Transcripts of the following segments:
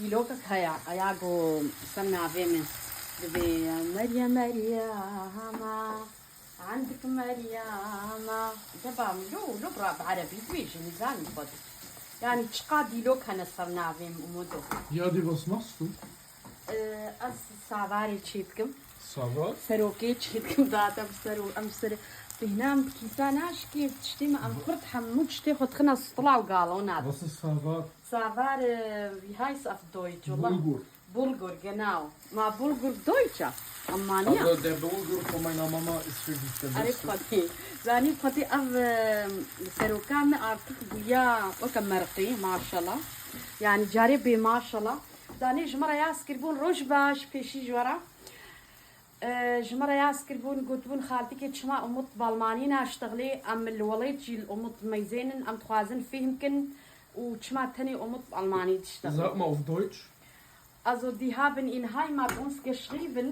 ديلوكا هيا اياغو سمع فيمن مريم مريم عندك مريم دابا لو برا بعربي بيجي ميزان بدي يعني تشقى ديلوكا نصرنا فيم امودو Ja, die, was machst du? اس سافاري تشيتكم Savat? سروكي تشيتكم داتا بسرو امسر هنا كيساناش كيف تشتي ما ام خرط حمود تشتي خد خنا سطلا وقالوا ناد Was ist Savat? سافار wie heißt auf Deutsch والله Bulgur. Bulgur genau ما Bulgur Deutscher أمانية Also der Bulgur von meiner Mama ist wirklich der عارف beste. خطي زاني خطي أف سروكان أعتقد ويا وكم مرقي ما شاء الله يعني جاربي ما شاء الله زاني جمرة ياسكربون روش باش بيشي جورا جمرة ياسكربون قلت بون خالتي كي تشما أمط بالمانينا اشتغلي أم الوليد جي الأمط ميزين أم تخوازن فيهم كن وتشما تاني أمط ألماني تشتغلي Sag mal auf Deutsch. Also die haben in Heimat uns geschrieben,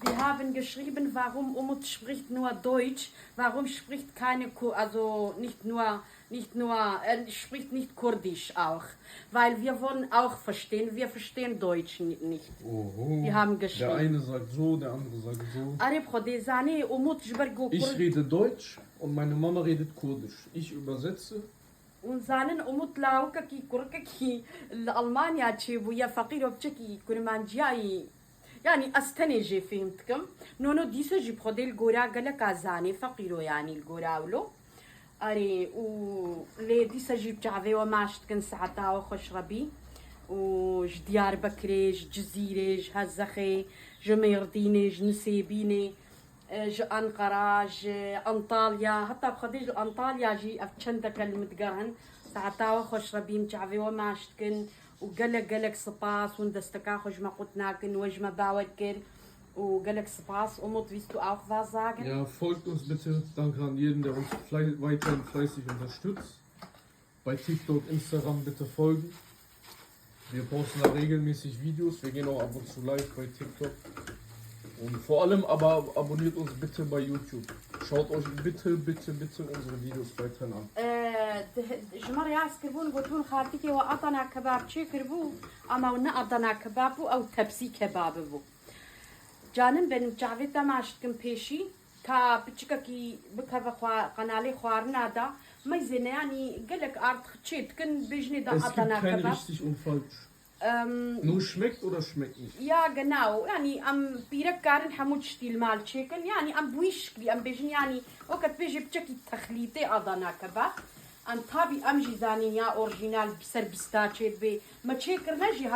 die haben geschrieben, warum Umut spricht nur Deutsch, warum spricht keine, also spricht nicht Kurdisch auch, weil wir wollen auch verstehen, wir verstehen Deutsch nicht. Oho. Die haben geschrieben. Der eine sagt so, der andere sagt so. Ich rede Deutsch und meine Mama redet Kurdisch. Ich übersetze. ونزانن أموت لاوكا كي كوركا كي ألمانيا تشيبو يا فقير وبتشكي كرمان جاي يعني أستنجي فهمتكم نونو ديسو جي بخدي الجورا قال كازاني فقيرو يعني الجورا ولو أري و لي ديسو جي بتعذي وماشت كن ساعتا وخش ربي وج ديار بكريج جزيرج هزخي جميردينج نسيبيني ج أنقرة ج أنطاليا حتى بخديج أنطاليا جي أفتشندك المتقرهن ساعتا خوش ربيم تعبي وما شتكن وقلق سباس وندستكا خوش ما قلتناكن وجما باوركن وقلق سباس وموت ويستو auch was sagen? Ja, folgt uns bitte. Danke an jeden, der uns weiterhin fleißig unterstützt. Bei TikTok, Instagram bitte folgen. Wir posten da regelmäßig Videos. Wir gehen auch ab und zu live bei TikTok. Und vor allem aber abonniert uns bitte bei YouTube. Schaut euch bitte unsere Videos weiterhin an. جمر ياس كربون قلتون خالتي وأطنا كباب شي كربو أما ونا أطنا كبابو أو تبسي كبابو جانم بن جعفي تماشتكم بيشي كا بتشكا كي بكا قنالي خوارنا دا ما يزين يعني قالك أرد خشيت كن بيجني دا Es gibt أطنا kein كباب richtig und falsch. Nur schmeckt oder schmeckt nicht. يا جناو يعني أم بيرك كارن حمود شتيل مال تشيكن يعني أم بويشكلي أم بيجن يعني وقت بيجي بتشكي تخليطي أضنا كباب أم طابي أم جيزاني يا أورجينال بسر بستاشيت بي ما تشيكر نجي